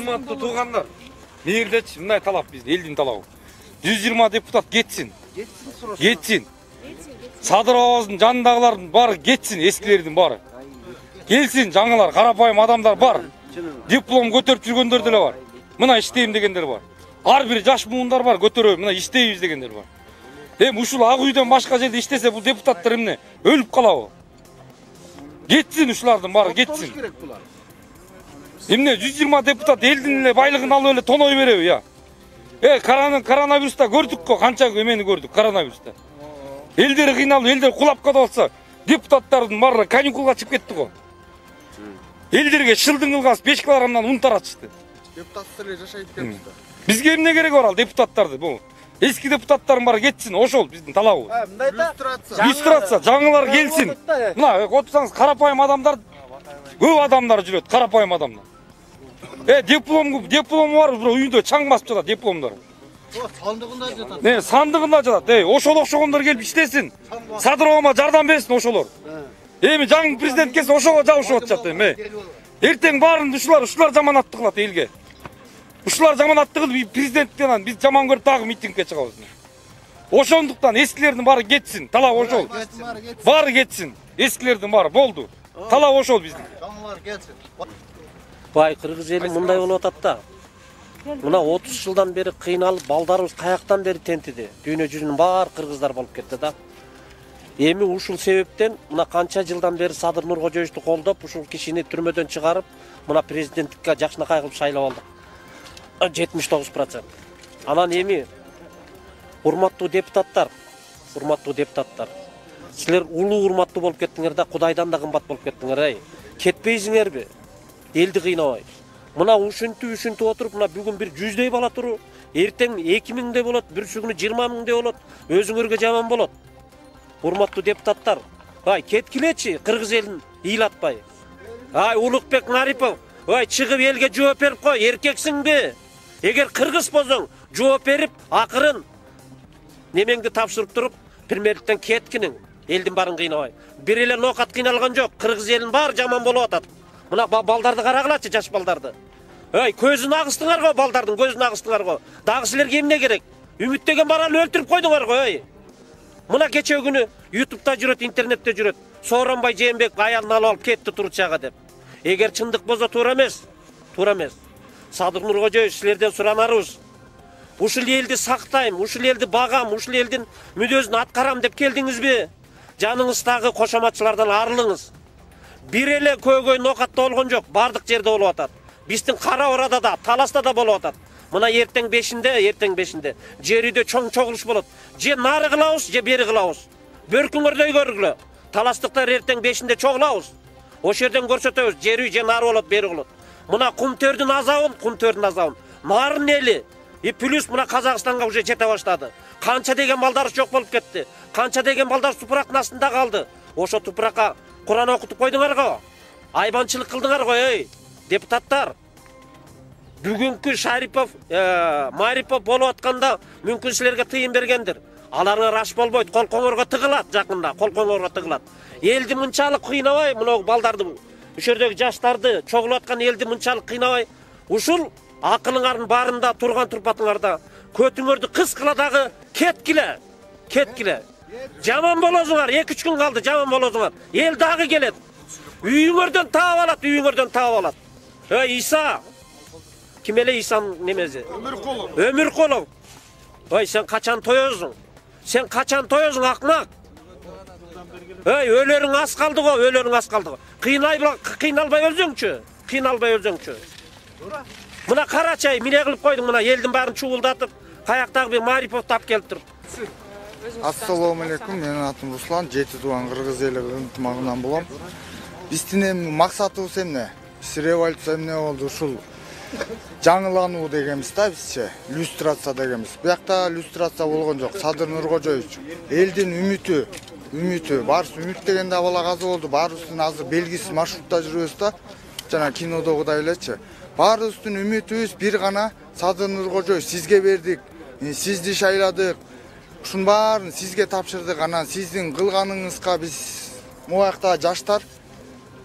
Урматтуу туугандар, мээрлечи мындай талап бизде, элдин талабы. 120 депутат кетсин. Кетсин. Садыровдун жанындагылардын баары кетсин, эскилердин баары. Келсин, жаңылар, карапайым адамдар бар. Диплом көтөрүп жүргөндөр деле бар. Мына иштейм дегендер бар. Ар бир жаш муундар бар, көтөрөбүз, мына иштейбиз дегендер бар. Ушул Ак үйдөн башка жерде иштесе бул депутаттар эмне? Өлүп калабы? Кетсин ушулардын баары, кетсин. Эмне 120 депутат элдин эле байлыгын алып эле тоной береби, я? Коронавируста көрдүк го, канча эмени көрдүк коронавируста. Элдер кыйналып, элдер кулап калып, депутаттардын баары каникулга чыгып кетти го. Элдерге шылдың кылгас 5 килограммдан ун таратышты. Депутаттар жашайт депсиз. Бизге эмне кереги бар ал депутаттарды? Бул эски депутаттардын баары кетсин, ошол биздин талабыбыз. Люстрация, жаңылар келсин. Мына отурсаңыз карапайым адамдар, көп адамдар жүрөт, карапайым адамдар. Диплому бар, үйүндө чаң басып жатат дипломдор. Сандыгында жатат. Сандыгында жатат. Ошол окшогондор келип иштесин. Садыровга жардам берсин ошолор. Жаңы президент келсе ошого жабышып атышат. Эртең баарын ушулар жаманатты кылат элге. Ушулар жаманатты кылып президенттен биз жаман көрүп дагы митингге чыгабыз. Ошондуктан эскилердин баары кетсин, талап ошол. Баары кетсин, эскилердин баары болду. Талап ошол биздин. Жаңылар келсин. Бай кыргыз эли мындай болуп атат да. Мына 30 жылдан бери кыйналып, балдарыбыз каяктан бери тентиди. Дүйнө жүзүнүн баары кыргыздар болуп кетти да. Эми ушул себептен мына канча жылдан бери Садыр Нуркожоевичти колдоп, ушул кишини түрмөдөн чыгарып, мына президенттикке жакшынакай кылып шайлап алдык. 79%. Анан эми урматтуу депутаттар, силер улуу урматтуу болуп кеттиңер да, Кудайдан да кымбат болуп кеттиңер, кетпейсиңерби? Элди кыйнабай. Мына ушинтип отуруп, мына бүгүн бир 100дей бала туру, эртең 2000дей болот, бүрсү күнү 20000дей болот, өзүңөргө жаман болот. Урматтуу депутаттар, кеткилечи, кыргыз элин ыйлатпай. Улукбек Нарипов, чыгып элге жооп берип кой, эркексиңби? Эгер кыргыз болсоң, жооп берип, акырын немеңди тапшырып туруп, премьерликтен кеткиниң, элдин баарын кыйнабай. Бир эле ноокат кыйналган жок, кыргыз элин баары жаман болуп атат. Мына балдарды карагылачы, жаш балдарды. Көзүн агыстыңар го, балдардын көзүн агыстыңар го. Дагы силерге эмне керек? Үмүттөгөн бараны өлтүрүп койдуңар го, Мына кече күнү YouTube'да жүрөт, интернетте жүрөт. Сооронбай Жээнбеков аялын алып кетти Турчияга деп. Эгер чындык болсо туура эмес. Садыр Нуркожоевич, силерден суранарыбыз. Ушул элди сактайм, ушул элди багам, ушул элдин мүнөзүн аткарам деп келдиңизби? Жаныңыздагы кошоматчылардан арылыңыз. Бир эле көйгөй ноокатта болгон жок, бардык жерде болуп атат. Биздин Кара Орада да, Таласта да болуп атат. Мына эртең 5-нде жер үйдө чоң чогулуш болот. Же нары кылабыз, же бери кылабыз. Бөркүңөрдөй көргүлө. Таластыктар эртең 5-нде чогулабыз. Ошол жерден көрсөтөбүз, жер үй же нары болот, бери болот. Мына кумтөрдүн азабын, нарын эли. Плюс мына Казакстанга уже жете баштады. Канча деген балдар жок болуп кетти. Канча деген балдар тупурактын астында калды. Ошо тупуракка Куран окутуп койдуңар го. Айбанчылык кылдыңар го, депутаттар. Бүгүнкү Шарипов, Марипов болуп атканда мүмкүн силерге тыйын бергендир. Аларыңар аш болбойт, кол коңорго тыгылат жакында, Элди мынчалык кыйнабай, мына балдарды, ошердеги жаштарды, чогулуп аткан элди мынчалык кыйнабай, ушул акылыңардын баарында турган турпатыңарда көтүңөрдү кыскыла дагы кеткиле. Жаман болосуңар, 2-3 күн калды, жаман болосуңар. Эл дагы келет. Үйүңөрдөн таап алат. Иса. Ким эле Исанын немеси? Өмүркулов. Сен качан тоёсуң? Акмак. Өлөрүң аз калды го, Кыйналбай өлсөңчү. Мына карачай мине кылып койдуң, мына элдин баарын чуулдатып, каяктагы бир Марипов тап келип туруп. Ассалому алейкум, менин атым Руслан, жети тууган кыргыз эли ынтымагынан болом. Биздин максатыбыз эмне? Биз революция эмне болду? Ушул жаңылануу дегенбиз да, бизче, люстрация дегенбиз. Буякта люстрация болгон жок. Садыр Нуркожоевич, элдин үмүтү, баарыбыз үмүт дегенде абала казы болду. Баарыбыздын азыр белгисиз маршрутта жүрөбүз да. Жана кинодогудай элечи. Баарыбыздын үмүтүбүз бир гана Садыр Нуркожоевич, сизге бердик, сизди шайладык. Ушун баарын сизге тапшырдык. Анан сиздин кылганыңызга биз буякта жаштар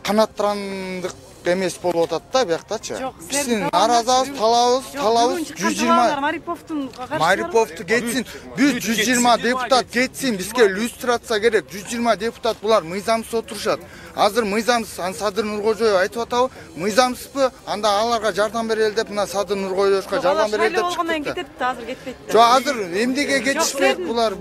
канаттандык эмес болуп атат да бияктачы. Жок, Биздин наразыбыз, талабыбыз 120. Мариповдун Мариповду кетсин. Бүт 120 депутат кетсин. Бизге иллюстрация керек. 120 депутат булар мыйзамсыз отурушат. Азыр мыйзамсыз Садыр Нуркожоев айтып атабы? Мыйзамсызбы? Анда аларга жардам берели деп мына Садыр Нуркожоевго жардам берели деп чыкты. Азыр кетпейт. Жок, азыр эмнеге кетишпейт булар?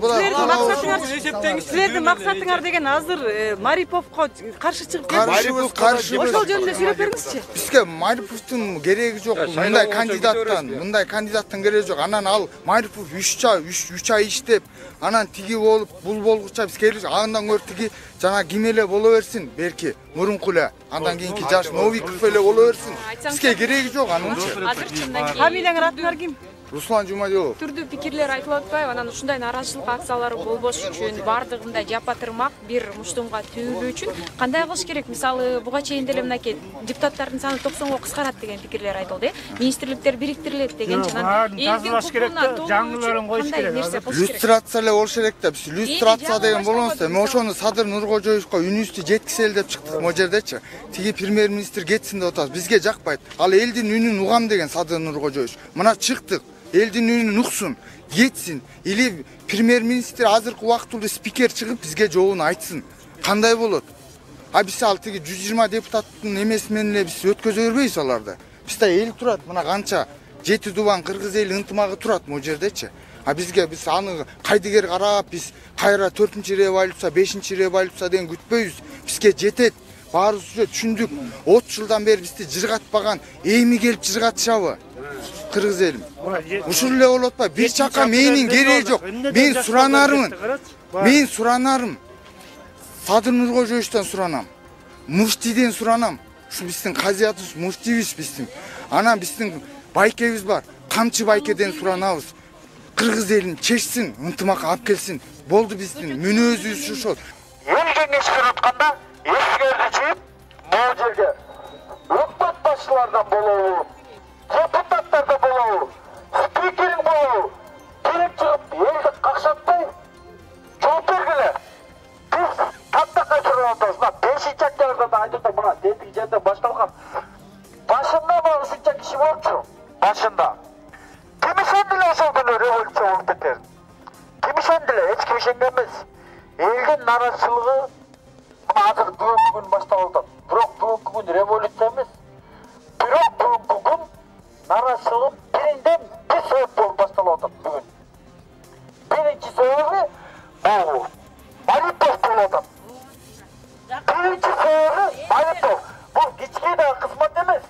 Силердин максатыңар деген азыр Мариповго каршы чыгып каршы ошол жөнүндө сүйлөп бериңизчи. Бизге Мариповдун кереги жок. Мындай кандидаттын кереги жок. Анан ал Марипов 3 ай иштеп, анан тиги болуп, бул болгуча биз келип, андан көрүп тиги жана ким эле боло берсин, берки мурунку эле, андан кийинки жаш Новиков эле боло берсин. Бизге кереги жок аныңчы. Азыр чындан кийин Фамилияңар, атыңар ким? Руслан Жумадилов. түрдүү пикирлер айтылып атпайбы? Анан ушундай нааразычылык акциялары болбош үчүн, бардыгында жапатырмак бир муштумга түйүлүү үчүн кандай кылыш керек? Мисалы, буга чейин деле мынакей депутаттардын саны 90го кыскарат деген пикирлер айтылды. Министрликтер бириктирилет деген жана тазалаш керек да, жаңыларын коюш керек. Иллюстрация эле болуш керек да. Биз иллюстрация деген болгонсо, мен ошону Садыр Нуркожоевго үнүбүздү жеткизели деп чыктык могу жердечи. Тиги премьер-министр кетсин деп атабыз. Бизге жакпайт. Ал элдин үнүн угам деген Садыр Нуркожоев. Мына чыктык. Элдин үнүн уксун, кетсин. Или премьер-министр азыркы убактылуу спикер чыгып бизге жообун айтсын. Кандай болот? А биз ал тиги 120 депутаттын эмеси менен эле биз өткөзө бербейбиз аларды. Бизде эл турат, мына канча жети дубан кыргыз эли ынтымагы турат могу жердечи. А бизге биз аны кайдыгер карап, биз кайра 4-революция, 5-революция деген күтпөйбүз. Бизге жетет. Баарыбыз уже түшүндүк. 30 жылдан бери бизди жыргатпаган, эми келип жыргатышабы? Кыргыз элим. Ушул эле болуп атпайбы? Бир чакка менин кереги жок. Мен суранарым. Садыр Нуркожоевдон суранам. Муфтийден суранам. Ушу биздин казиятыбыз, муфтийбиз биздин. Анан биздин байкебиз бар. Камчы байкеден суранабыз. Кыргыз элин чечсин, ынтымак алып келсин. Болду биздин мүнөзүбүз ушул. Ел кеңеш кыратканда эскерди чыйып, бул жерге өкмөт башчылардан болобу, депутаттардан болобу, спикерин болобу, келип чыгып элди какшатпай жооп бергиле. Биз таптакай чыгып атабыз. Мына 5-октябрда да айтып атам, мына дендик жерде башталган. Башында мына ушунча киши болчу. Башында. Ким ишендиле ошол күнү революция болуп кетер? Ким ишендиле? Эч ким ишенген эмес. Элдин наразычылыгы азыр бүгүнкү күн башталып атат. Бирок бүгүнкү күн революция эмес. Бирок бүгүнкү күн наразычылык биринден бир себеп болуп башталып атат бүгүн. Биринчи себеби бул Марипов болуп атат. Биринчи себеби Марипов. Бул кичкене кызмат эмес.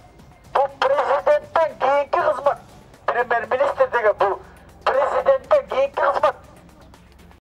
Бул президенттен кийинки кызмат. Премьер-министр деген бул президенттен